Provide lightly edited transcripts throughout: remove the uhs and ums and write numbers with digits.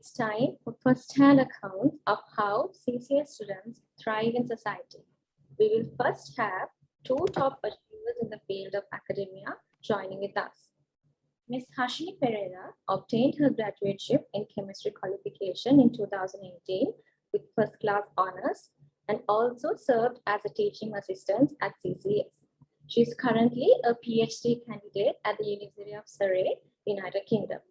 It's time for first-hand accounts of how CCS students thrive in society. We will first have two top achievers in the field of academia joining with us. Ms. Hashini Pereira obtained her graduateship in chemistry qualification in 2018 with first-class honors and also served as a teaching assistant at CCS. She is currently a PhD candidate at the University of Surrey, United Kingdom.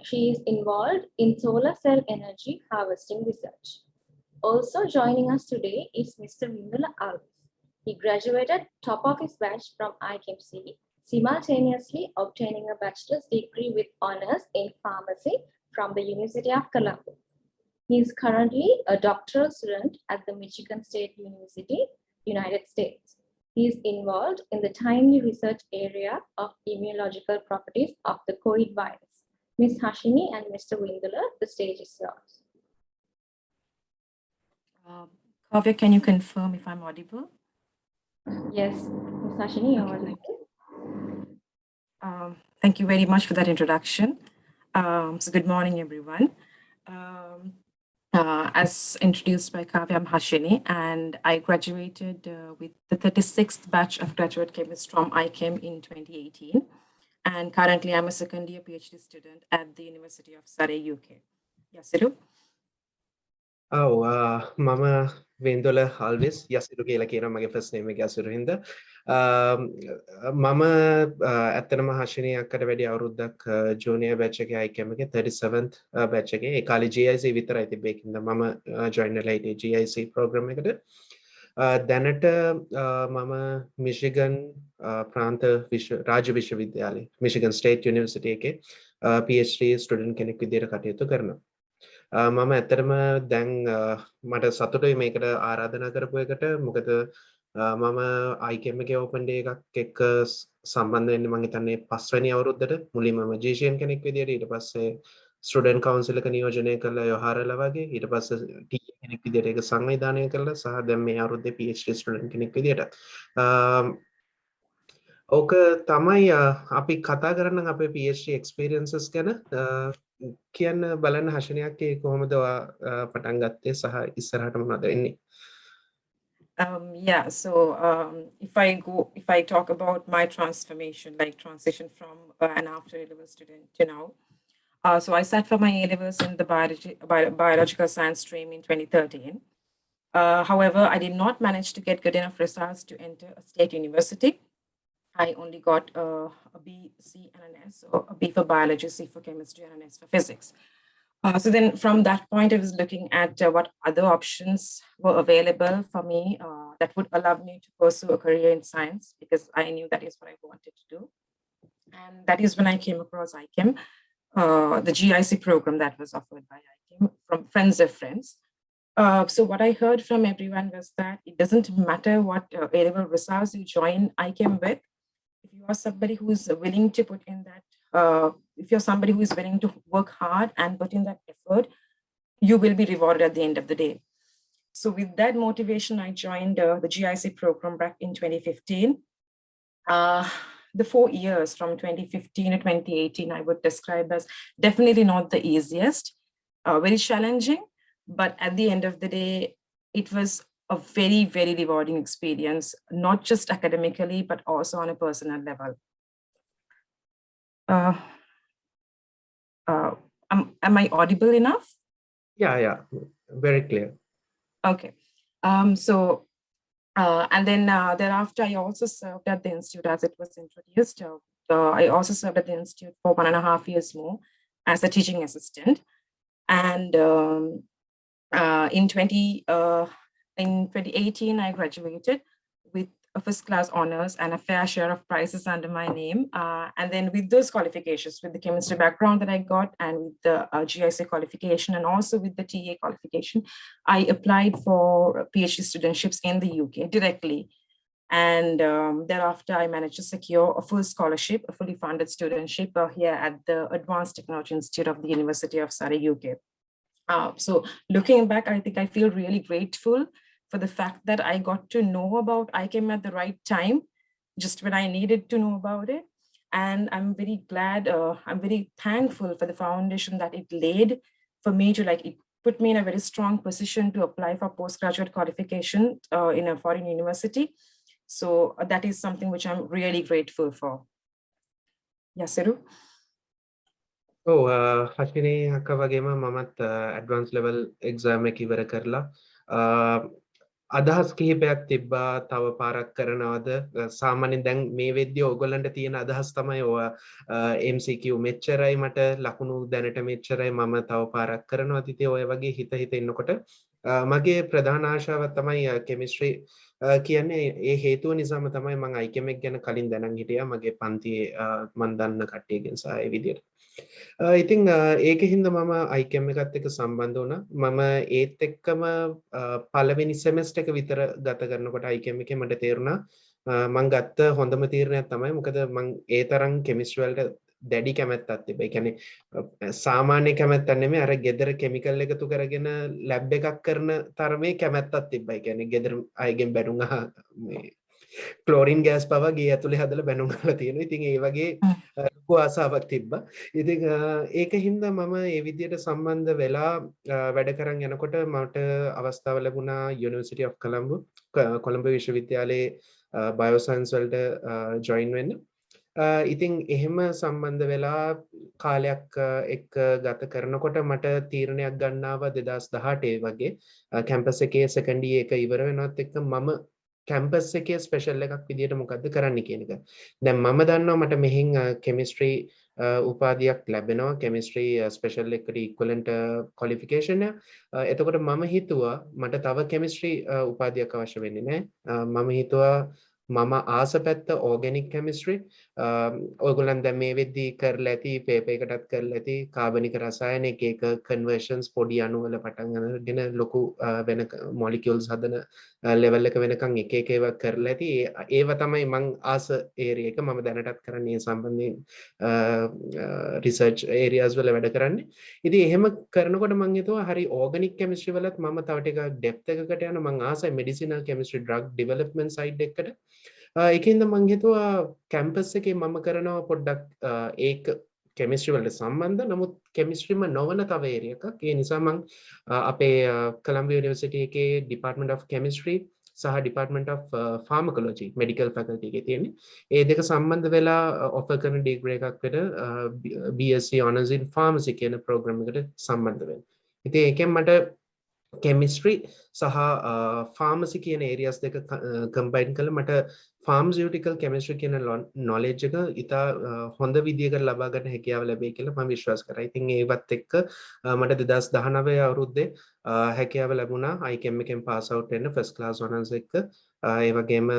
She is involved in solar cell energy harvesting research. Also joining us today is Mr. Vindula Alves. He graduated top of his batch from ICMC, simultaneously obtaining a bachelor's degree with honors in pharmacy from the University of Columbia. He is currently a doctoral student at the Michigan State University, United States. He is involved in the timely research area of immunological properties of the COVID virus. Ms. Hashini and Mr. Vindula, the stage is yours. Kavya, can you confirm if I'm audible? Yes, Ms. Hashini, you're audible. Thank you very much for that introduction. So good morning, everyone. As introduced by Kavya, I'm Hashini, and I graduated with the 36th batch of graduate chemists from IChem in 2018. And currently, I'm a second year PhD student at the University of Surrey, UK. Yasiru? Mama Vendula Alves, Yasiru කියලා කියනවා මගේ first name එක යසිරු හින්දා. මම ඇත්තටම හෂිනී අක්කට වැඩි අවුරුද්දක් junior batch එකේ IChem එකේ 37th batch එකේ ඒ කාලේ GIC විතරයි තිබ්බේ කින්ද මම join වෙලා හිටියේ GIC program එකට. දැනට මම මිෂිගන් ප්‍රාන්ත රාජ්‍ය විශ්වවිද්‍යාලය මිෂිගන් ස්ටේට් යුනිවර්සිටි එකේ PhD student කෙනෙක් විදිහට කටයුතු කරනවා. මම ඇත්තටම දැන් මට සතුටුයි මේකට ආරාධනා කරපු එකට මොකද මම IChem එකේ open day එකක් එක්ක සම්බන්ධ වෙන්නේ මම හිතන්නේ 5 වෙනි අවුරුද්දට මුලින්ම මම GCM කෙනෙක් විදිහට ඊට පස්සේ student council එක නියෝජනය කළා යොහාරලා වගේ ඊට පස්සේ TA කෙනෙක් විදිහට ඒක සංවිධානය කළා සහ දැන් මේ අවුරුද්දේ PhD student කෙනෙක් විදිහට ඕක තමයි අපි කතා කරන්න අපේ PhD experiences ගැන කියන්න බලන්න හෂණියක්ගේ කොහොමද පටන් ගත්තේ සහ ඉස්සරහට මොනවද වෙන්නේ? Yeah, so if I talk about my transformation, like transition from an after A-level student to now. So I sat for my A-levels in the biological science stream in 2013. However, I did not manage to get good enough results to enter a state university. I only got a B, C, and an S, so a B for biology, C for chemistry, and an S for physics. So then from that point, I was looking at what other options were available for me that would allow me to pursue a career in science, because I knew that is what I wanted to do. And that is when I came across IChem, the GIC program that was offered by IChem from friends of friends. So what I heard from everyone was that it doesn't matter what A-level results you join IChem with. If you are somebody who is willing to put in that, if you're somebody who is willing to work hard and put in that effort, you will be rewarded at the end of the day. So with that motivation, I joined the GIC program back in 2015. The 4 years from 2015 to 2018, I would describe as definitely not the easiest, very challenging, but at the end of the day, it was a very, very rewarding experience, not just academically, but also on a personal level. Am I audible enough? Yeah, very clear. Okay. And then thereafter, I also served at the institute as it was introduced. I also served at the institute for 1.5 years more as a teaching assistant. And in 2018, I graduated with a first-class honors and a fair share of prizes under my name. And then with those qualifications, with the chemistry background that I got and with the GIC qualification and also with the TA qualification, I applied for PhD studentships in the UK directly. And thereafter, I managed to secure a full scholarship, a fully funded studentship here at the Advanced Technology Institute of the University of Surrey, UK. So looking back, I think I feel really grateful for the fact that I got to know about IChem at the right time, just when I needed to know about it. And I'm very glad, I'm very thankful for the foundation that it laid for me to like, it put me in a very strong position to apply for postgraduate qualification in a foreign university. So that is something which I'm really grateful for. Yes, Siru? ඔව් හෂිනී අක්කා වගේම මමත් advance level exam එක ඉවර කරලා අදහස් කිහිපයක් තිබ්බා තව පාරක් කරනවද සාමාන්‍යයෙන් දැන් මේ වෙද්දී ඕගොල්ලන්ට තියෙන අදහස් තමයි ඔය MCQ මෙච්චරයි මට ලකුණු දැනට මෙච්චරයි මම තව පාරක් කරනවා ඉතින් ඔය වගේ හිත ඉන්නකොට මගේ ප්‍රධාන ආශාව තමයි කෙමිස්ට්‍රි කියන්නේ ඒ හේතුව නිසාම තමයි මම ICAM එක ගැන කලින් දැනන් හිටියා මගේ පන්තියේ මම දන්න කට්ටියගෙන් සහ ඒ විදියට ඉතින් ඒක හින්දා මම ICAM එකත් එක්ක සම්බන්ධ වුණා මම ඒත් එක්කම පළවෙනි සෙමෙස්ටර් එක විතර ගත කරනකොට ICAM එකේ මට තේරුණා මම ගත්ත හොඳම තීරණයක් තමයි මොකද මම ඒ තරම් කෙමිස්ට්‍රි වලට දැඩි කැමැත්තක් තිබ්බා. ඒ කියන්නේ සාමාන්‍ය කැමැත්තක් නෙමෙයි අර ගෙදර කෙමිකල් එකතු කරගෙන ලැබ් එකක් කරන තරමේ කැමැත්තක් තිබ්බා. ඒ කියන්නේ ගෙදර අයගෙන් බැනුම් මේ ක්ලෝරින් ගෑස් පවා ගේ ඇතුලේ හදලා බැනුම් කරලා තියෙනවා. ඉතින් ඒ වගේ ලොකු ආසාවක් තිබ්බා. ඉතින් ඒක හින්දා මම මේ විදියට සම්බන්ධ වෙලා වැඩ කරන් යනකොට මට අවස්ථාව ලැබුණා University of කොළඹ විශ්වවිද්‍යාලයේ බයෝසයන්ස් වලට ජොයින් වෙන්න. ඉතින් එහෙම සම්බන්ධ වෙලා කාලයක් එක්ක ගත කරනකොට මට තීරණයක් ගන්න ආවා 2018 වගේ කැම්පස් එකේ සෙකන්ඩ් ඉයර් එක ඉවර වෙනවත් එක්ක මම කැම්පස් එකේ ස්පෙෂල් එකක් විදියට මොකද්ද කරන්න කියන එක. දැන් මම දන්නවා මට මෙහින් කෙමිස්ට්‍රි උපාධියක් ලැබෙනවා කෙමිස්ට්‍රි ස්පෙෂල් එකට ඉක්වලන්ට් ක්වොලිෆිකේෂන් එක. එතකොට මම හිතුවා මට තව කෙමිස්ට්‍රි උපාධියක් අවශ්‍ය වෙන්නේ නැහැ. මම හිතුවා මම ආස පැත්ත ඕගැනික් කෙමිස්ට්‍රි ඔයගොල්ලන් දැන් මේ වෙද්දී කරලා ඇති පේපර් එකටත් කරලා ඇති කාබනික රසායන එක කන්වර්ෂන්ස් පොඩි අණු වල පටන් අරගෙන ලොකු වෙන මොලිකියුල්ස් හදන ලෙවල් එක වෙනකන් එක ඒවා කරලා ඇති ඒව තමයි මං ආස ඒරියා එක මම දැනටත් කරන්නේ සම්බන්ධයෙන් රිසර්ච් ඒරියාස් වල වැඩ කරන්නේ. ඉතින් එහෙම කරනකොට මං හිතුවා හරි ඕගැනික් කෙමිස්ට්‍රි වලත් මම තව ටිකක් ඩෙප්ත් එකකට යන මං ආසයි medicinal chemistry drug development side එකකට. ඒකින්ද මං හිතුවා කැම්පස් එකේ මම කරනවා පොඩ්ඩක් ඒක කෙමිස්ට්‍රි වලට සම්බන්ධ නමුත් කෙමිස්ට්‍රිම නොවන තව ඒරියා එකක්. ඒ නිසා මං අපේ කොළඹ යුනිවර්සිටි එකේ ඩිපාර්ට්මන්ට් ඔෆ් කෙමිස්ට්‍රි සහ ඩිපාර්ට්මන්ට් ඔෆ් ෆාමකොලොජි මෙඩිකල් ෆැකල්ටි එකේ තියෙන්නේ. ඒ දෙක සම්බන්ධ වෙලා ඔෆර් කරන ඩිග්‍රී එකක් විතර BSc Honours in Pharmacy කියන ප්‍රෝග්‍රෑම් එකට සම්බන්ධ වෙන්න. ඉතින් ඒකෙන් මට කෙමිස්ට්‍රි සහ ෆාමසි කියන ඒරියස් දෙක කම්බයින් කළා මට ෆාර්මසියුටිකල් කෙමිස්ට්‍රි කියන නොලෙජ් එක ඉතා හොඳ විදියකට ලබා ගන්න හැකියාව ලැබෙයි කියලා මම විශ්වාස කරා. ඉතින් ඒවත් එක්ක මට 2019 අවුරුද්දේ හැකියාව ලැබුණා ICAM එකෙන් පාස් අවුට් වෙන්න ෆස්ට් ක්ලාස් ඔනර්ස් එක්ක. ඒ වගේම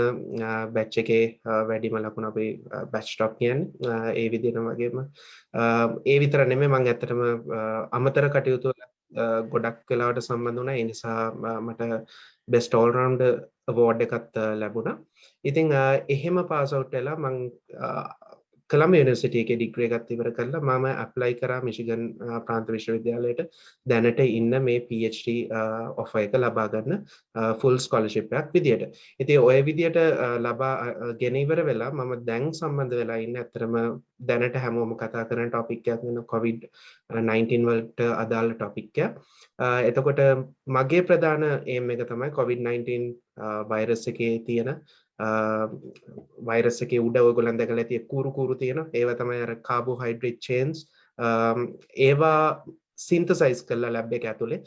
බැච් එකේ වැඩිම ලකුණ අපි බැච් ටොප් කියන්නේ ඒ විදිහටම වගේම ඒ විතර නෙමෙයි මම ඇත්තටම අමතර කටයුතු ගොඩක් වෙලාවට සම්බන්ධ වුණා. ඒ නිසා මට බෙස්ට් ඕල් රවුන්ඩර් අවෝඩ් එකත් ලැබුණා. ඉතින් එහෙම පාස් අවුට් වෙලා මම කොළඹ යුනිවර්සිටි එකේ ඩිග්‍රී එකත් ඉවර කරලා මම ඇප්ලයි කරා මිෂිගන් ප්‍රාන්ත විශ්වවිද්‍යාලයට දැනට ඉන්න මේ PhD ඔෆර් එක ලබා ගන්න ෆුල් ස්කෝලර්ෂිප් එකක් විදියට. ඉතින් ඔය විදියට ලබා ගෙන ඉවර වෙලා මම දැන් සම්බන්ධ වෙලා ඉන්නේ අතරම දැනට හැමෝම කතා කරන ටොපික් එකක් වෙන COVID-19 වලට අදාළ ටොපික් එක. එතකොට මගේ ප්‍රධාන ඒම් එක තමයි COVID-19 වෛරස් එකේ තියෙන වෛරස් එකේ උඩ ඔයගොල්ලන් දැකලා ඇති කූරු තියෙනවා. ඒවා තමයි අර කාබෝහයිඩ්‍රේට් චේන්ස්. ඒවා සින්තසයිස් කරලා ලැබ් එක ඇතුලේ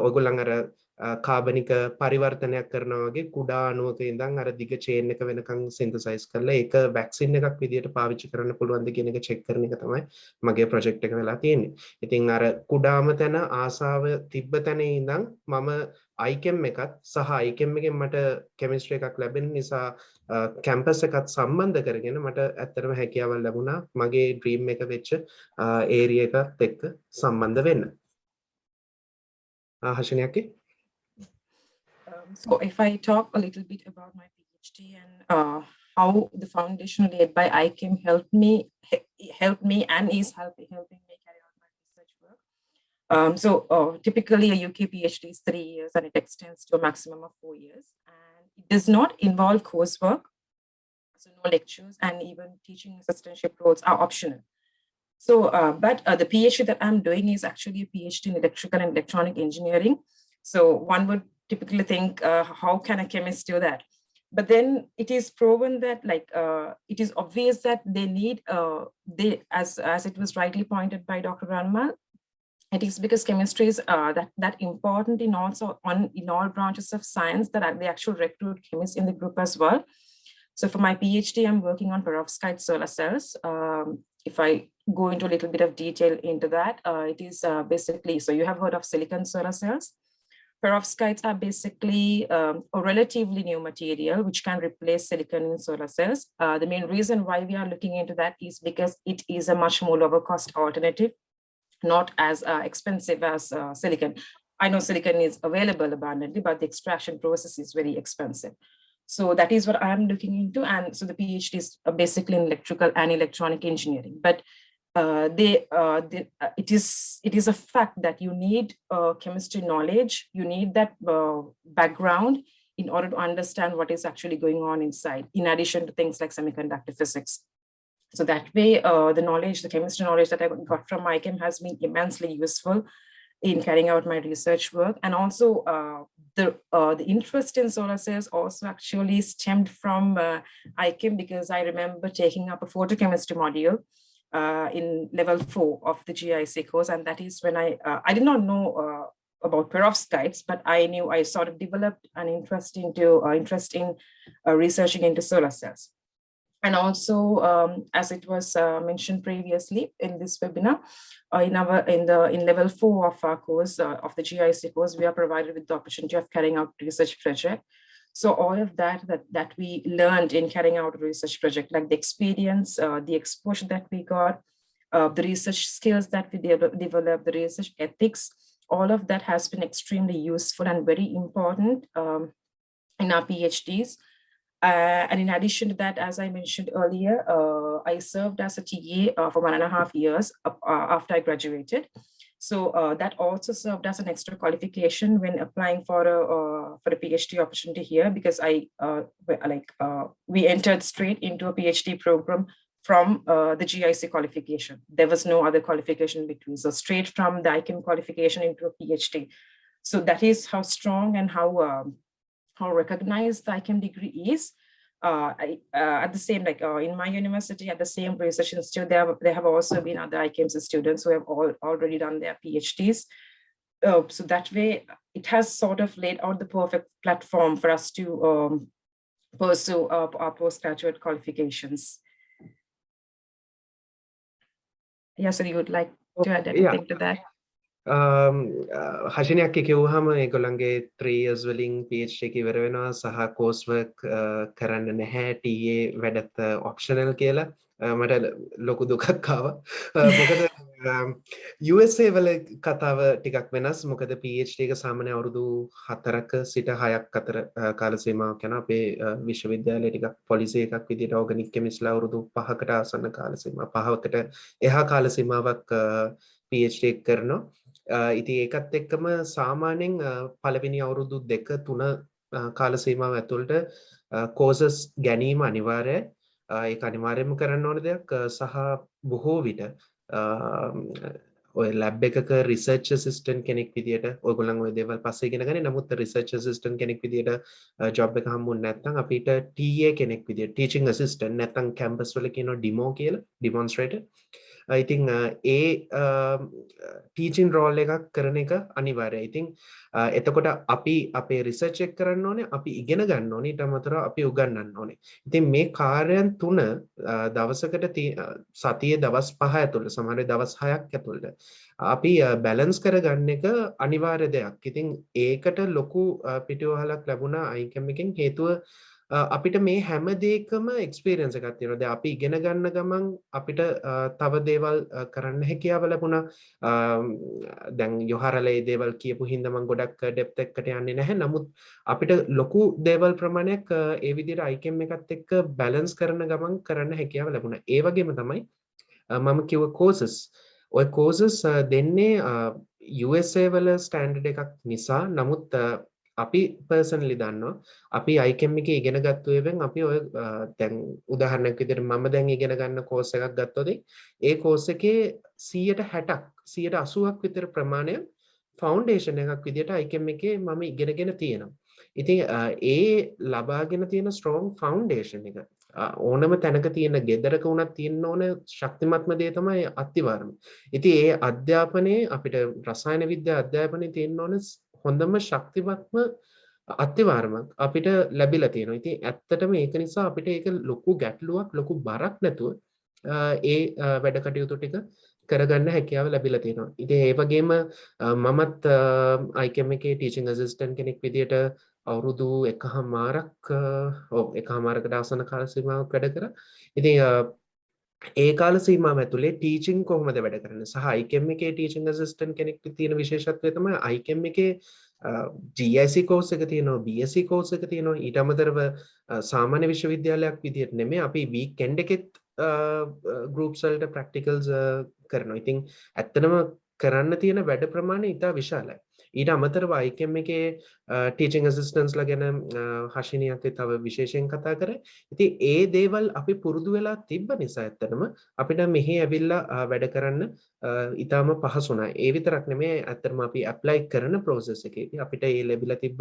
ඔයගොල්ලන් අර කාබනික පරිවර්තනයක් කරනවා වගේ කුඩා අණුවක ඉඳන් අර දිග චේන් එක වෙනකන් සින්තසයිස් කරලා ඒක වැක්සින් එකක් විදියට පාවිච්චි කරන්න පුළුවන්ද කියන එක චෙක් කරන එක තමයි මගේ ප්‍රොජෙක්ට් එක වෙලා තියෙන්නේ. ඉතින් අර කුඩාම තැන ආසාව තිබ්බ තැන ඉඳන් මම ICAM එකත් සහ ICAM එකෙන් මට කෙමිස්ට්‍රි එකක් ලැබෙන නිසා කැම්පස් එකත් සම්බන්ධ කරගෙන මට ඇත්තටම හැකියාවක් ලැබුණා මගේ ඩ්‍රීම් එක වෙච්ච ඒරියා එකත් එක්ක සම්බන්ධ වෙන්න. Hashini Akki? So if I talk a little bit about my PhD and how the foundation led by ICAM helped me and is helping me carry out my research work. So typically a UK PhD is 3 years and it extends to a maximum of 4 years. And it does not involve coursework. So no lectures, and even teaching assistantship roles are optional. So, but the PhD that I'm doing is actually a PhD in electrical and electronic engineering. So one would typically think, how can a chemist do that? But then it is proven that, like, it is obvious that they need, as it was rightly pointed by Dr. Ranmal, it is because chemistry is that important in all branches of science that they actually recruit chemists in the group as well. So for my PhD, I'm working on perovskite solar cells. If I go into a little bit of detail into that, it is basically, so you have heard of silicon solar cells. Perovskites are basically a relatively new material which can replace silicon in solar cells. The main reason why we are looking into that is because it is a much more lower cost alternative, not as expensive as silicon. I know silicon is available abundantly, but the extraction process is very expensive. So that is what I'm looking into. And so the PhD is basically in electrical and electronic engineering. But it is a fact that you need chemistry knowledge, you need that background in order to understand what is actually going on inside, in addition to things like semiconductor physics. So that way, the chemistry knowledge that I got from IChem has been immensely useful in carrying out my research work. And also the interest in solar cells also actually stemmed from IChem, because I remember taking up a photochemistry module in level 4 of the GIC course. And that is when I did not know about perovskites, but I sort of developed an interest in researching into solar cells. And also, as it was mentioned previously in this webinar, in level 4 of our course, of the GIC course, we are provided with the opportunity of carrying out research project. So all of that we learned in carrying out a research project, like the experience, the exposure that we got, the research skills that we developed, the research ethics, all of that has been extremely useful and very important in our PhDs. And in addition to that, as I mentioned earlier, I served as a TA for 1.5 years after I graduated. So that also served as an extra qualification when applying for a PhD opportunity here, because we entered straight into a PhD program from the GIC qualification. There was no other qualification between, so straight from the IChem qualification into a PhD. So that is how strong and how recognized the IChem degree is. At the same, in my university, at the same research institute, there have also been other IChem students who have already done their PhDs. So that way, it has sort of laid out the perfect platform for us to pursue our postgraduate qualifications. Yeah, so you would like to add anything to that? හෂිනියක් කිව්වහම ඒගොල්ලන්ගේ 3 years වලින් PhD එක ඉවර වෙනවා සහ course work කරන්න නැහැ TA වැඩත් optional කියලා මට ලොකු දුකක් ආවා මොකද USA වල කතාව ටිකක් වෙනස් මොකද PhD එක සාමාන්‍ය අවුරුදු 4ක සිට 6ක් අතර කාල සීමාවක් යන අපේ විශ්වවිද්‍යාලය ටිකක් පොලිසි එකක් විදිහට ඕගනික් කෙමිස්ට්ලා අවුරුදු 5කට ආසන්න කාල සීමාවක් 5කට එහා කාල සීමාවක් PhD එක කරනවා ඉතින් ඒකත් එක්කම සාමාන්‍යයෙන් පළවෙනි අවුරුදු 2-3 කාල සීමාව ඇතුළත courses ගැනීම අනිවාර්යයි ඒක අනිවාර්යයෙන්ම කරන්න ඕන දෙයක් සහ බොහෝ විට ඔය ලැබ් එකක රිසර්ච් ඇසිස්ටන්ට් කෙනෙක් විදියට ඔයගොල්ලන් ඔය දේවල් පස්සේ ඉගෙන ගන්නේ නමුත් රිසර්ච් ඇසිස්ටන්ට් කෙනෙක් විදියට ජොබ් එක හම්බුනේ නැත්නම් අපිට TA කෙනෙක් විදියට ටීචින් ඇසිස්ටන්ට් නැත්නම් කැම්පස් වල කියනවා ඩිමෝ කියලා ඩිමොන්ස්ට්‍රේටර් ඉතින් ඒ ටීචින් රෝල් එකක් කරන එක අනිවාර්යයි. ඉතින් එතකොට අපි අපේ රිසර්ච් එක කරන්න ඕනේ, අපි ඉගෙන ගන්න ඕනේ, ඊට අමතරව අපි උගන්වන්න ඕනේ. ඉතින් මේ කාර්යයන් තුන දවසකට සතියේ දවස් 5 ඇතුළත සමහර දවස් 6ක් ඇතුළත අපි බැලන්ස් කරගන්න එක අනිවාර්ය දෙයක්. ඉතින් ඒකට ලොකු පිටුවහලක් ලැබුණා IChem එකෙන් හේතුව අපිට මේ හැම දෙයකම එක්ස්පීරියන්ස් එකක් තියෙනවා. දැන් අපි ඉගෙන ගන්න ගමන් අපිට තව දේවල් කරන්න හැකියාව ලැබුණා. දැන් යොහරලේ දේවල් කියපු හින්දා මම ගොඩක් ඩෙප්ත් එකකට යන්නේ නැහැ. නමුත් අපිට ලොකු දේවල් ප්‍රමාණයක් ඒ විදිහට IChem එකත් එක්ක බැලන්ස් කරන ගමන් කරන්න හැකියාව ලැබුණා. ඒ වගේම තමයි මම කිව්ව courses. ඔය courses දෙන්නේ USA වල ස්ටෑන්ඩඩ් එකක් නිසා. නමුත් අපි personally දන්නවා අපි iChem එකේ ඉගෙන ගත්ත ඒවෙන් අපි ඔය දැන් උදාහරණයක් විදිහට මම දැන් ඉගෙන ගන්න course එකක් ගත්තොත් ඒ course එකේ 160ක් 180ක් විතර ප්‍රමාණය foundation එකක් විදිහට iChem එකේ මම ඉගෙනගෙන තියෙනවා. ඉතින් ඒ ලබාගෙන තියෙන strong foundation එක ඕනම තැනක තියෙන ගෙදරක වුණත් තියෙන්න ඕන ශක්තිමත්ම දේ තමයි අත්තිවාරම. ඉතින් ඒ අධ්‍යාපනයේ අපිට රසායන විද්‍යා අධ්‍යාපනයේ තියෙන්න ඕන හොඳම ශක්තිමත්ම අත්තිවාරමක් අපිට ලැබිලා තියෙනවා. ඉතින් ඇත්තටම ඒක නිසා අපිට ඒක ලොකු ගැටලුවක් ලොකු බරක් නැතුව ඒ වැඩ කටයුතු ටික කරගන්න හැකියාව ලැබිලා තියෙනවා. ඉතින් ඒ වගේම මමත් iChem එකේ ටීචින් ඇසිස්ටන්ට් කෙනෙක් විදියට අවුරුදු එකහමාරකට ආසන්න කාල සීමාවක් වැඩ කරා. ඉතින් ඒ කාල සීමාව ඇතුලේ ටීචින් කොහොමද වැඩ කරන්නේ සහ iChem එකේ ටීචින් ඇසිස්ටන්ට් කෙනෙක් තියෙන විශේෂත්වය තමයි iChem එකේ GIC course එක තියෙනවා BSc course එක තියෙනවා ඊට අමතරව සාමාන්‍ය විශ්වවිද්‍යාලයක් විදිහට නෙමෙයි අපි weekend එකෙත් groups වලට practicals කරනවා. ඉතින් ඇත්තටම කරන්න තියෙන වැඩ ප්‍රමාණය ඉතා විශාලයි. ඊට අමතරව iChem එකේ teaching assistants ලා ගැන හෂිනියත් තව විශේෂයෙන් කතා කරා. ඉතින් ඒ දේවල් අපි පුරුදු වෙලා තිබ්බ නිසා ඇත්තටම අපිට මෙහි ඇවිල්ලා වැඩ කරන්න ඉතාම පහසුණා. ඒ විතරක් නෙමෙයි ඇත්තටම අපි apply කරන process එකේදී අපිට ඒ ලැබිලා තිබ්බ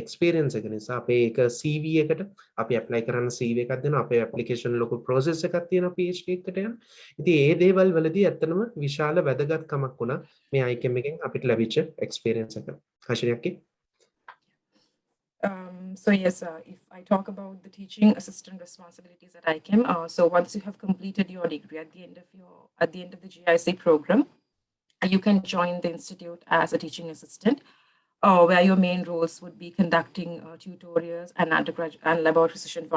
experience එක නිසා අපේ ඒක CV එකට අපි apply කරන CV එකක් දෙනවා. අපේ application ලොකු process එකක් තියෙනවා PhD එකට යන. ඉතින් ඒ දේවල් වලදී ඇත්තටම විශාල වැදගත්කමක් වුණා මේ iChem එකෙන් අපිට ලැබිච්ච experience. So yes, if I talk about the teaching assistant responsibilities at iChem, so once you have completed your degree at the end of the GIC program, you can join the institute as a teaching assistant, where your main roles would be conducting tutorials and undergraduate and laboratory session for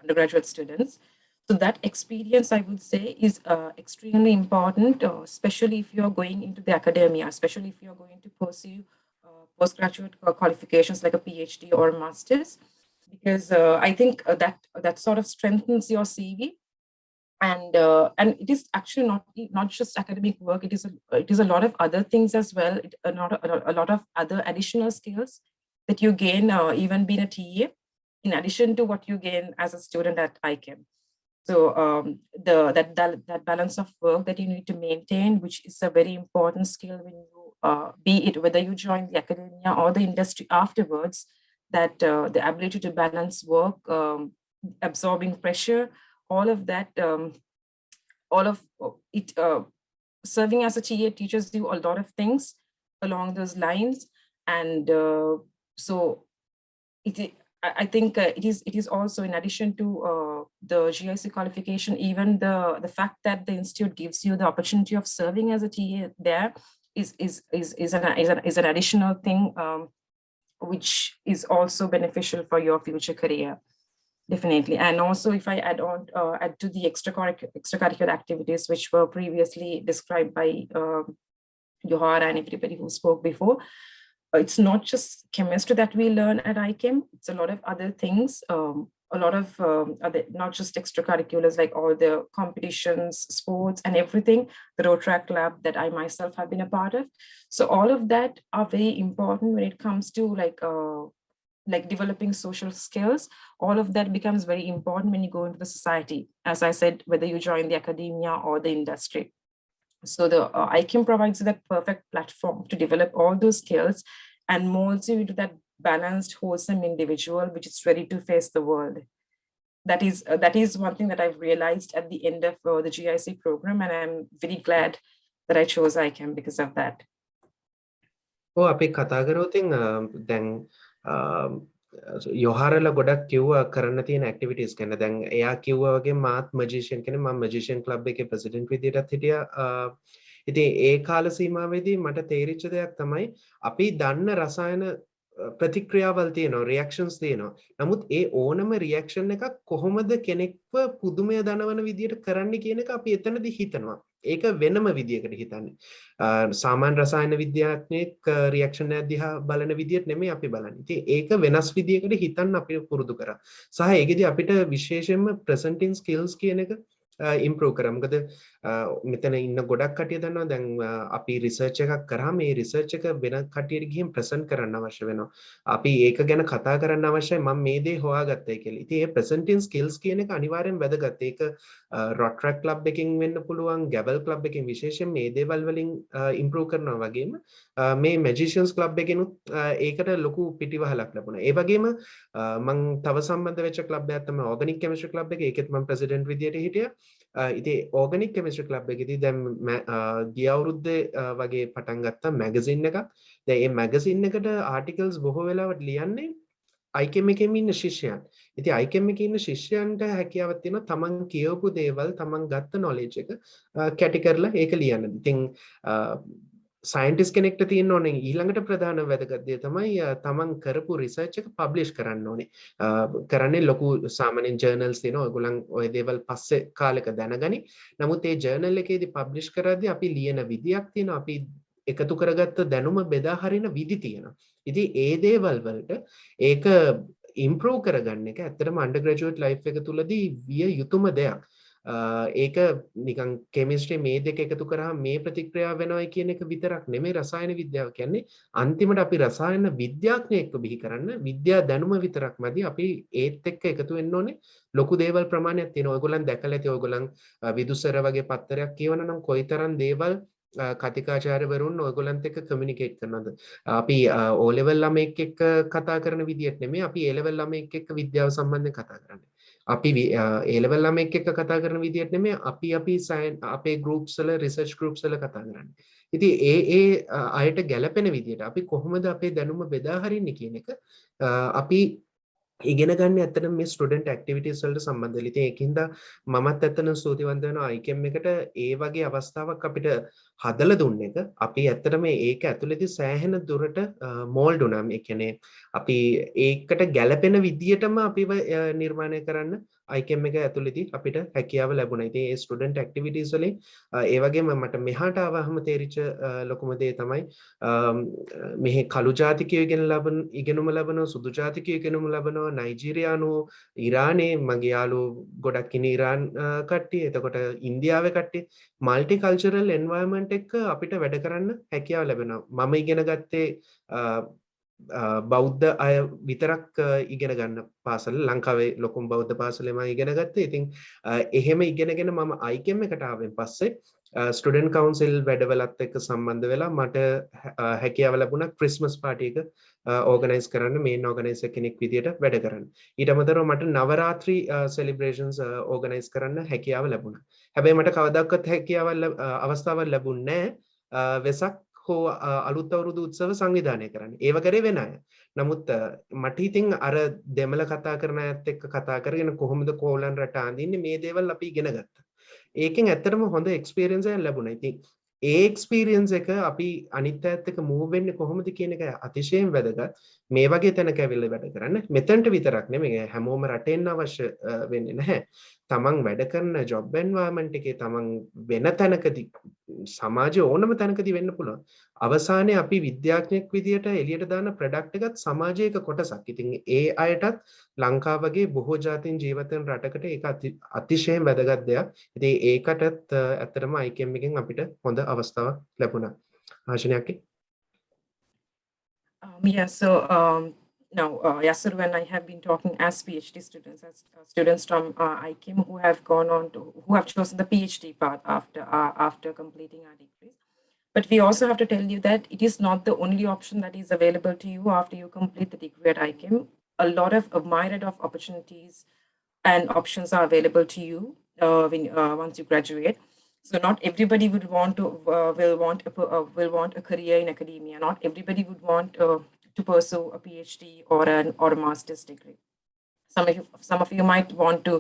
undergraduate students. So that experience, I would say, is extremely important, especially if you're going into the academia, especially if you're going to pursue postgraduate qualifications like a PhD or a master's, because I think that sort of strengthens your CV, and it is actually not just academic work. It is a lot of other things as well. A lot of other additional skills that you gain even being a TA, in addition to what you gain as a student at iChem. So that balance of work that you need to maintain, which is a very important skill when you be it whether you join the academia or the industry afterwards, that the ability to balance work, absorbing pressure, all of that, all of it, serving as a TA teaches you a lot of things along those lines, and so I think it is also, in addition to the GIC qualification, even the fact that the institute gives you the opportunity of serving as a TA there is an additional thing, which is also beneficial for your future career, definitely. And also, if I add to the extracurricular activities which were previously described by Johara and everybody who spoke before. It's not just chemistry that we learn at iChem, it's a lot of other things, a lot of other, not just extracurriculars, like all the competitions, sports and everything, the Rotaract Lab that I myself have been a part of. So all of that are very important when it comes to like developing social skills. All of that becomes very important when you go into the society, as I said, whether you join the academia or the industry. So the iChem provides that perfect platform to develop all those skills and molds you into that balanced, wholesome individual which is ready to face the world. That is one thing that I've realized at the end of the GIC program, and I'm very glad that I chose iChem because of that. Oh, අපි කතා කරොතින් දැන් යොහාරලා ගොඩක් කිව්වා කරන්න තියෙන activities ගැන. දැන් එයා කිව්වා වගේ මාත් මැජිෂියන් කෙනෙක්, මම මැජිෂියන් ක්ලබ් එකේ ප්‍රෙසිඩන්ට් විදියටත් හිටියා. ඉතින් ඒ කාල සීමාවේදී මට තේරිච්ච දෙයක් තමයි අපි දන්න රසායන ප්‍රතික්‍රියාවල් තියෙනවා, රියැක්ෂන්ස් තියෙනවා. නමුත් ඒ ඕනම රියැක්ෂන් එකක් කොහොමද කෙනෙක්ව පුදුමය දනවන විදියට කරන්න කියන එක අපි එතනදී හිතනවා. ඒක වෙනම විදියකට හිතන්නේ. සාමාන්‍ය රසායන විද්‍යාඥයෙක් රියැක්ෂන් එක දිහා බලන විදියට නෙමෙයි අපි බලන්නේ. ඉතින් ඒක වෙනස් විදියකට හිතන්න අපි පුරුදු කරා. සහ ඒකෙදි අපිට විශේෂයෙන්ම ප්‍රසන්ටින් ස්කිල්ස් කියන එක ඉම්ප්‍රූව් කරා. මොකද මෙතන ඉන්න ගොඩක් කට්ටිය දන්නවා දැන් අපි රිසර්ච් එකක් කරාම මේ රිසර්ච් එක වෙන කට්ටියට ගිහින් ප්‍රසන්ට් කරන්න අවශ්‍ය වෙනවා. අපි ඒක ගැන කතා කරන්න අවශ්‍යයි මම මේ දේ හොයාගත්තයි කියලා. ඉතින් මේ ප්‍රසන්ටින් ස්කිල්ස් කියන එක අනිවාර්යෙන් වැදගත්. ඒක රොට්‍රැක් ක්ලබ් එකකින් වෙන්න පුළුවන්, ගැබල් ක්ලබ් එකකින් විශේෂයෙන් මේ දේවල් වලින් ඉම්ප්‍රූව් කරනවා වගේම මේ මැජිෂියන්ස් ක්ලබ් එකෙනුත් ඒකට ලොකු පිටිවහලක් ලැබුණා. ඒ වගේම මම තව සම්බන්ධ වෙච්ච ක්ලබ් එකක් තමයි ඕගනික් කෙමිස්ට්‍රි ක්ලබ් එක. ඒකෙත් මම ප්‍රෙසිඩන්ට් විදියට හිටියා. ඉතින් ඕගනික් කෙමිස්ට්‍රි ක්ලබ් එකේදී දැන් ගිය අවුරුද්දේ වගේ පටන් ගත්තා මැගසින් එකක්. දැන් මේ මැගසින් එකට ආටිකල්ස් බොහෝ වෙලාවට ලියන්නේ ICAM එකේම ඉන්න ශිෂ්‍යයන්. ඉතින් ICAM එකේ ඉන්න ශිෂ්‍යයන්ට හැකියාවක් තියෙනවා තමන් කියවපු දේවල් තමන් ගත්ත knowledge එක කැටි කරලා ඒක ලියන්න. ඉතින් සයින්ටිස්ට් කෙනෙක්ට තියෙන්න ඕනේ ඊළඟට ප්‍රධාන වැදගත් දේ තමයි තමන් කරපු රිසර්ච් එක පබ්ලිෂ් කරන්න ඕනේ. කරන්නේ ලොකු සාමාන්‍යයෙන් ජර්නල්ස් තියෙනවා. ඔයගොල්ලන් ওই දේවල් පස්සේ කාලෙක දැනගනි. නමුත් මේ ජර්නල් එකේදී පබ්ලිෂ් කරද්දී අපි ලියන විදියක් තියෙනවා. අපි එකතු කරගත්ත දැනුම බෙදා හරින විදි තියෙනවා. ඉතින් ඒ දේවල් වලට ඒක ඉම්ප්‍රූව් කරගන්න එක ඇත්තටම අන්ඩර්ග්‍රැජුවේට් ලයිෆ් එක තුලදී විය යුතුම දෙයක්. ඒක නිකන් කෙමිස්ට්‍රි මේ දෙක එකතු කරාම මේ ප්‍රතික්‍රියාව වෙනවයි කියන එක විතරක් නෙමෙයි රසායන විද්‍යාව කියන්නේ. අන්තිමට අපි රසායන විද්‍යාඥයෙක්ව බිහි කරන්න විද්‍යා දැනුම විතරක් මදි. අපි ඒත් එක්ක එකතු වෙන්න ඕනේ. ලොකු දේවල් ප්‍රමාණයක් තියෙනවා. ඔයගොල්ලන් දැකලා ඇති ඔයගොල්ලන් විදුසර වගේ පත්තරයක් කියවන නම් කොයිතරම් දේවල් කතිකාචාර්යවරුන් ඔයගොල්ලන්ත් එක්ක කමියුනිකේට් කරනවද? අපි O level ළමෙක් එක්ක කතා කරන විදියට නෙමෙයි අපි A level ළමෙක් එක්ක විද්‍යාව සම්බන්ධයෙන් කතා කරන්නේ. අපි A level ළමෙක් එක්ක කතා කරන විදියට නෙමෙයි අපි අපේ groups වල research groups වල කතා කරන්නේ. ඉතින් ඒ අයට ගැළපෙන විදියට අපි කොහොමද අපේ දැනුම බෙදා හරින්නේ කියන එක අපි ඉගෙන ගන්න ඇත්තටම මේ ස්ටුඩන්ට් ඇක්ටිවිටීස් වලට සම්බන්ධ වෙලා. ඉතින් ඒකින්ද මමත් ඇත්තටම ස්තුතිවන්ත වෙනවා ICAM එකට ඒ වගේ අවස්ථාවක් අපිට හදලා දුන්න එක. අපි ඇත්තටම ඒක ඇතුළේදී සෑහෙන දුරට මෝල්ඩ් වුණා. ඒ කියන්නේ අපි ඒකට ගැළපෙන විදියටම අපිව නිර්මාණය කරන්න ICAM එක ඇතුළේදී අපිට හැකියාව ලැබුණා. ඉතින් ඒ ස්ටුඩන්ට් ඇක්ටිවිටීස් වලින් ඒ වගේම මට මෙහාට ආවහම තේරිච්ච ලොකුම දේ තමයි මෙහි කළු ජාතිකයෝ ඉගෙනුම ලබනවා, සුදු ජාතිකයෝ ඉගෙනුම ලබනවා, නයිජීරියානු, ඉරානයේ මගේ යාළුවෝ ගොඩක් ඉන්නේ ඉරාන් කට්ටිය. එතකොට ඉන්දියාවේ කට්ටිය මල්ටි කල්චරල් එන්වයරන්මන්ට් එක අපිට වැඩ කරන්න හැකියාව ලැබෙනවා. මම ඉගෙන ගත්තේ බෞද්ධ අය විතරක් ඉගෙන ගන්න පාසල ලංකාවේ ලොකුම බෞද්ධ පාසලේ මම ඉගෙන ගත්තේ. ඉතින් එහෙම ඉගෙනගෙන මම ICAM එකට ආවෙන් පස්සේ ස්ටුඩන්ට් කවුන්සිල් වැඩවලත් එක්ක සම්බන්ධ වෙලා මට හැකියාව ලැබුණා ක්‍රිස්මස් පාටි එක ඕගනයිස් කරන්න මේන් ඕගනයිසර් කෙනෙක් විදියට වැඩ කරන්න. ඊට අමතරව මට නවරාත්‍රි සෙලිබ්‍රේෂන්ස් ඕගනයිස් කරන්න හැකියාව ලැබුණා. හැබැයි මට කවදාවත් අවස්ථාවක් ලැබුණේ නැහැ වෙසක් හෝ අලුත් අවුරුදු උත්සව සංවිධානය කරන්න. ඒව කරේ වෙන අය. නමුත් මට ඉතින් අර දෙමළ කතා කරන අයත් එක්ක කතා කරගෙන කොහොමද කෝලන් රට අඳින්නේ මේ දේවල් අපි ඉගෙන ගත්තා. ඒකෙන් ඇත්තටම හොඳ එක්ස්පීරියන්ස් එකක් ලැබුණා. ඉතින් ඒ එක්ස්පීරියන්ස් එක අපි අනිත් අයත් එක්ක මූව් වෙන්නේ කොහොමද කියන එක අතිශයින් වැදගත්. මේ වගේ තැනක ඇවිල්ලා වැඩ කරන්න. මෙතනට විතරක් නෙමෙයි හැමෝම රටෙන් අවශ්‍ය වෙන්නේ නැහැ. තමන් වැඩ කරන ජොබ් එන්වයරන්මන්ට් එකේ තමන් වෙන තැනකදී සමාජයේ ඕනම තැනකදී වෙන්න පුළුවන්. අවසානයේ අපි විද්‍යාඥයෙක් විදියට එළියට දාන ප්‍රොඩක්ට් එකත් සමාජයක කොටසක්. ඉතින් ඒ අයටත් ලංකාව වගේ බොහෝ ජාතීන් ජීවත් වෙන රටකට ඒක අතිශයින් වැදගත් දෙයක්. ඉතින් ඒකටත් ඇත්තටම ICAM එකෙන් අපිට හොඳ අවස්ථාවක් ලැබුණා. ආශිනි අක්කේ. Yeah, so now, Yasser, when I have been talking as PhD students, as students from ICAM who have gone on to, who have chosen the PhD path after completing our degrees. But we also have to tell you that it is not the only option that is available to you after you complete the degree at ICAM. A lot of myriad of opportunities and options are available to you once you graduate. So not everybody would want to will want a career in academia. Not everybody would want to pursue a PhD or a master's degree. Some of you might want to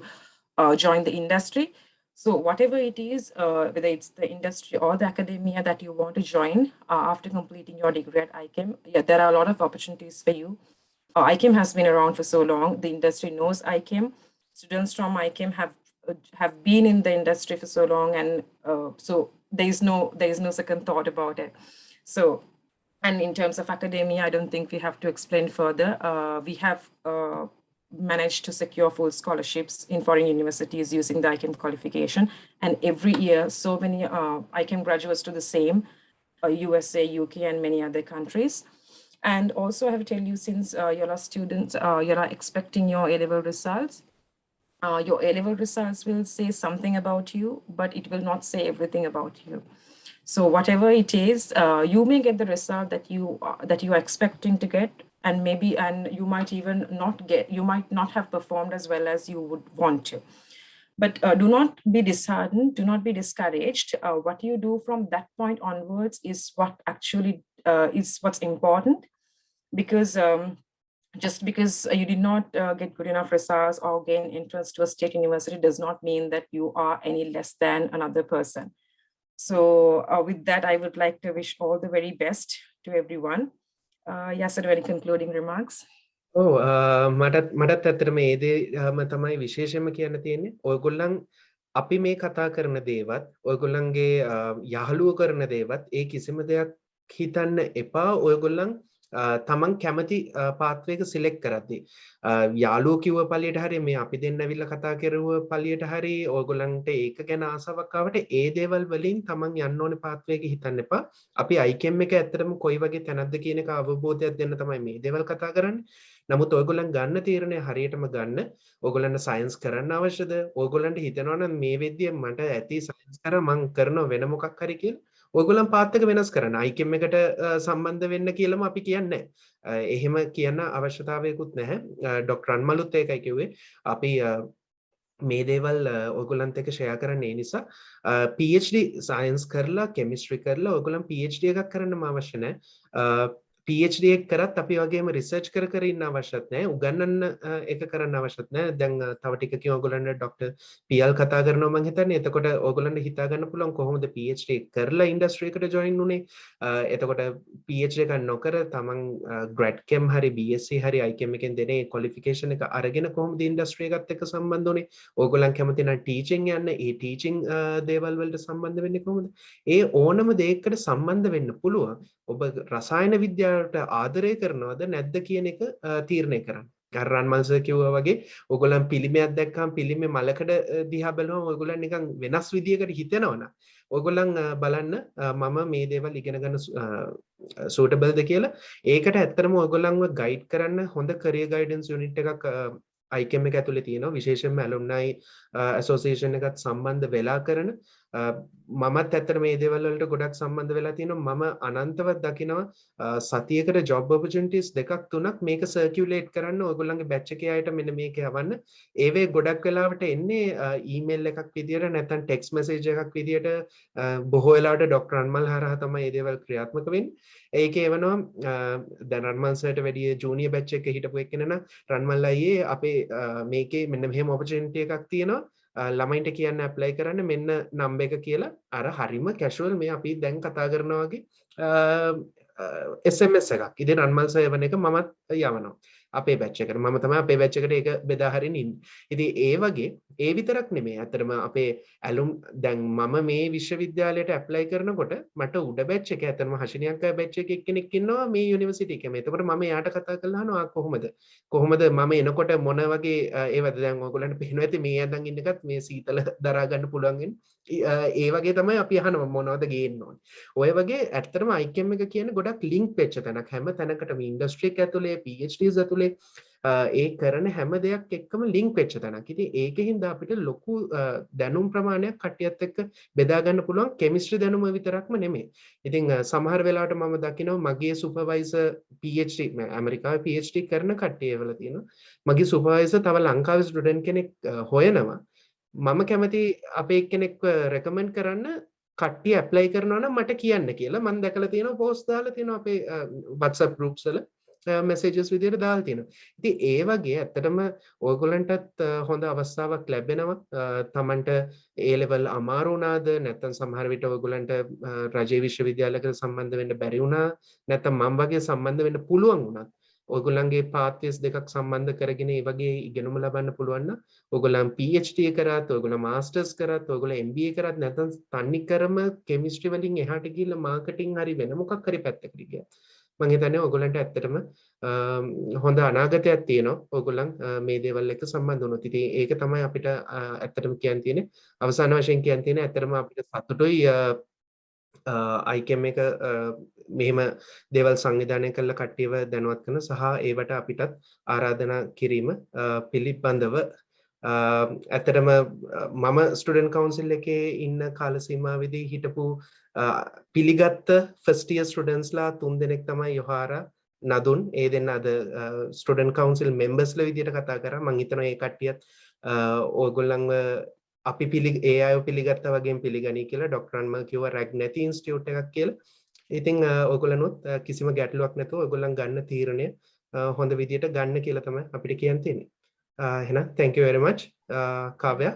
join the industry. So whatever it is, whether it's the industry or the academia that you want to join after completing your degree at ICAM, yeah, there are a lot of opportunities for you. ICAM has been around for so long. The industry knows ICAM. Students from ICAM have been in the industry for so long, and so there is no second thought about it. So, and in terms of academia, I don't think we have to explain further. We have managed to secure full scholarships in foreign universities using the ICAM qualification. And every year, so many ICAM graduates do the same, USA, UK, and many other countries. And also I have to tell you, since you are students, you are expecting your A-level results, your A-level results will say something about you, but it will not say everything about you. So whatever it is, you may get the result that you are expecting to get, and you might even not get, you might not have performed as well as you would want to. But do not be disheartened, do not be discouraged. What you do from that point onwards is what actually is what's important, because just because you did not get good enough results or gain entrance to a state university does not mean that you are any less than another person. So with that, I would like to wish all the very best to everyone. Yasser, any concluding remarks? ඔව් මටත් ඇත්තටම මේ දේම තමයි විශේෂයෙන්ම කියන්න තියෙන්නේ. ඔයගොල්ලන් අපි මේ කතා කරන දේවත් ඔයගොල්ලන්ගේ යහළුවෝ කරන දේවත් ඒ කිසිම දෙයක් හිතන්න එපා. ඔයගොල්ලන් තමන් කැමති පාත්වයක සිලෙක්ට් කරද්දී යාළුවෝ කිව්ව පළියට හරි මේ අපි දෙන්න ඇවිල්ලා කතා කරුව පළියට හරි ඔයගොල්ලන්ට ඒක ගැන ආසාවක් ආවට ඒ දේවල් වලින් තමන් යන්න ඕනේ පාත්වයක හිතන්න එපා. අපි ICAM එක ඇත්තටම කොයි වගේ තැනක්ද කියන එක අවබෝධයක් දෙන්න තමයි මේ දේවල් කතා කරන්නේ. නමුත් ඔයගොල්ලන් ගන්න තීරණය හරියටම ගන්න. ඔයගොල්ලන්ට සයන්ස් කරන්න අවශ්‍යද? ඔයගොල්ලන්ට හිතනවා නම් මේ වෙද්දිය මට ඇති සයන්ස් කරා මං කරනවා වෙන මොකක් හරි කියලා. ඔයගොල්ලන් පාත් එක වෙනස් කරන්න. ICAM එකට සම්බන්ධ වෙන්න කියලාම අපි කියන්නේ නැහැ. එහෙම කියන අවශ්‍යතාවයකුත් නැහැ. ඩොක්ටර් අන්මලුත් ඒකයි කිව්වේ. අපි මේ දේවල් ඔයගොල්ලන්ට එක ෂෙයා කරන්න ඒ නිසා PhD සයන්ස් කරලා කෙමිස්ට්‍රි කරලා ඔයගොල්ලන් PhD එකක් කරන්නම අවශ්‍ය නැහැ. PhD එක කරත් අපි වගේම රිසර්ච් කර කර ඉන්න අවශ්‍යත් නැහැ. උගන්වන්න එක කරන්න අවශ්‍යත් නැහැ. දැන් තව ටිකකින් ඔයගොල්ලන්ට ડોක්ටර් PL කතා කරනවා මම හිතන්නේ. එතකොට ඔයගොල්ලන්ට හිතා ගන්න පුළුවන් කොහොමද PhD කරලා ඉන්ඩස්ට්‍රි එකට ජොයින් වුනේ. එතකොට PhD එකක් නොකර තමන් grad chem හරි BSc හරි ICAM එකෙන් දෙන ඒ qualification එක අරගෙන කොහොමද ඉන්ඩස්ට්‍රි එකත් එක්ක සම්බන්ධ වුනේ. ඔයගොල්ලන් කැමති නම් ටීචින් යන්න. ඒ ටීචින් දේවල් වලට සම්බන්ධ වෙන්නේ කොහොමද? ඒ ඕනම දෙයකට සම්බන්ධ වෙන්න පුළුවන්. ඔබ රසායන විද්‍යාවට ආදරය කරනවද නැද්ද කියන එක තීරණය කරන්න. රන්මල් සර් කිව්වා වගේ ඔයගොල්ලන් පිළිමයක් දැක්කම පිළිමේ මලකඩ දිහා බලනවා ඔයගොල්ලන් නිකන් වෙනස් විදියකට හිතනවනම් ඔයගොල්ලන් බලන්න මම මේ දේවල් ඉගෙන ගන්න සූටබල්ද කියලා. ඒකට ඇත්තටම ඔයගොල්ලන්ව ගයිඩ් කරන්න හොඳ කරියර් ගයිඩන්ස් යුනිට් එකක් ICAM එක ඇතුලේ තියෙනවා. විශේෂයෙන්ම ඇලුම්නයි ඇසෝසියේෂන් එකත් සම්බන්ධ වෙලා කරන මමත් ඇත්තට මේ දේවල් වලට ගොඩක් සම්බන්ධ වෙලා තියෙනවා. මම අනන්තවත් දකිනවා සතියකට ජොබ් ඔපචුනිටිස් දෙකක් තුනක් මේක සර්කියුලේට් කරන්න ඔයගොල්ලන්ගේ බැච් එකේ අයට මෙන්න මේක යවන්න. ඒවේ ගොඩක් වෙලාවට එන්නේ ඊමේල් එකක් විදියට නැත්නම් ටෙක්ස්ට් මෙසේජ් එකක් විදියට බොහෝ වෙලාවට ડોක්ටර් අන්මල් හරහා තමයි මේ දේවල් ක්‍රියාත්මක වෙන්නේ. ඒකේ එවනවා දැන් රන්මල් සර්ට වැඩි ජූනියර් බැච් එකක හිටපු එක්කෙනා රන්මල් අයියේ අපේ මේකේ මෙන්න මෙහෙම ඔපචුනිටි එකක් තියෙනවා. ළමයින්ට කියන්න ඇප්ලයි කරන්න මෙන්න නම්බර් එක කියලා අර හරිම කැෂුවල් මේ අපි දැන් කතා කරනවා වගේ SMS එකක්. ඉතින් රන්මල් සර් එවන එක මමත් යවනවා. අපේ බැච් එකට. මම තමයි අපේ බැච් එකට ඒක බෙදා හරින්න ඉන්නේ. ඉතින් ඒ වගේ ඒ විතරක් නෙමෙයි. අතරම අපේ ඇලුම් දැන් මම මේ විශ්වවිද්‍යාලයට ඇප්ලයි කරනකොට මට උඩ බැච් එකේ අතරම හෂිනි අක්කා බැච් එකේ එක්කෙනෙක් ඉන්නවා මේ යුනිවර්සිටි එකේ. එතකොට මම එයාට කතා කරලා අහනවා කොහොමද මම එනකොට මොන වගේ ඒවද දැන් ඔයගොල්ලන්ට පේනවා ඇති මේ ඇඳන් ඉන්න එකත් මේ සීතල දරා ගන්න පුළුවන් වෙන. ඒ වගේ තමයි අපි අහනවා මොනවද ගේන්න ඕනේ. ඔය වගේ ඇත්තටම ICAM එක කියන්නේ ගොඩක් ලින්ක් වෙච්ච තැනක්. හැම තැනකටම ඉන්ඩස්ට්‍රි එක ඇතුලේ PhDs ඇතුලේ ඒ කරන හැම දෙයක් එක්කම ලින්ක් වෙච්ච තැනක්. ඉතින් ඒකෙන්ද අපිට ලොකු දැනුම් ප්‍රමාණයක් කට්ටියත් එක්ක බෙදා ගන්න පුළුවන්. කෙමිස්ට්‍රි දැනුම විතරක්ම නෙමෙයි. ඉතින් සමහර වෙලාවට මම දකිනවා මගේ සුපර්වයිසර් PhD ඇමරිකාවේ PhD කරන කට්ටිය වල තියෙනවා. මගේ සුපර්වයිසර් තව ලංකාවේ ස්ටුඩන්ට් කෙනෙක් හොයනවා. මම කැමති අපේ එක්කෙනෙක්ව රෙකමන්ඩ් කරන්න කට්ටිය ඇප්ලයි කරනවා නම් මට කියන්න කියලා. මම දැකලා තියෙනවා පෝස්ට් දාලා තියෙනවා අපේ WhatsApp groups වල messages විදියට දාලා තියෙනවා. ඉතින් ඒ වගේ ඇත්තටම ඔයගොල්ලන්ටත් හොඳ අවස්ථාවක් ලැබෙනවා. තමන්ට A level අමාරු වුණාද නැත්නම් සමහර විට ඔයගොල්ලන්ට රජයේ විශ්වවිද්‍යාලයකට සම්බන්ධ වෙන්න බැරි වුණා නැත්නම් මම වගේ සම්බන්ධ වෙන්න පුළුවන් වුණා. ඔයගොල්ලන්ගේ පාත්වස් දෙකක් සම්බන්ධ කරගෙන ඒ වගේ ඉගෙනුම ලබන්න පුළුවන් නම් ඔයගොල්ලන් PhD කරාත් ඔයගොල්ලන් මාස්ටර්ස් කරාත් ඔයගොල්ලන් MBA කරාත් නැත්නම් තනිකරම කෙමිස්ට්‍රි වලින් එහාට ගිහිල්ලා මාකටිං හරි වෙන මොකක් හරි පැත්තකට ගියා. මම හිතන්නේ ඔයගොල්ලන්ට ඇත්තටම හොඳ අනාගතයක් තියෙනවා ඔයගොල්ලන් මේ දේවල් එක්ක සම්බන්ධ වුණොත්. ඉතින් ඒක තමයි අපිට ඇත්තටම කියන්න තියෙන්නේ. අවසාන වශයෙන් කියන්න තියෙන්නේ ඇත්තටම අපිට සතුටුයි අයිකම් එක මෙහෙම දේවල් සංවිධානය කළ කට්ටියව දැනුවත් කරන සහ ඒවට අපිටත් ආරාධනා කිරීම පිළිබඳව ඇත්තටම මම ස්ටුඩන්ට් කවුන්සිල් එකේ ඉන්න කාල සීමාවෙදී හිටපු පිළිගත්ත ෆස්ට් ඉයර් ස්ටුඩන්ට්ස්ලා 3 දෙනෙක් තමයි යොහාරා නදුන් ඒ දෙන්න අද ස්ටුඩන්ට් කවුන්සිල් මෙම්බර්ස්ලා විදියට කතා කරා. මම හිතනවා ඒ කට්ටියත් ඕගොල්ලන්ව අපි ඒ අය පිළිගත්තා වගේම පිළිගනී කියලා. ඩොක්ටර් අන්මල් කිව්වා රැග් නැති ඉන්ස්ටිටියුට් එකක් කියලා. ඉතින් ඔයගොල්ලන්වත් කිසිම ගැටලුවක් නැතුව ඔයගොල්ලන් ගන්න තීරණය හොඳ විදියට ගන්න කියලා තමයි අපිට කියන්න තියෙන්නේ. එහෙනම් thank you very much Kavya.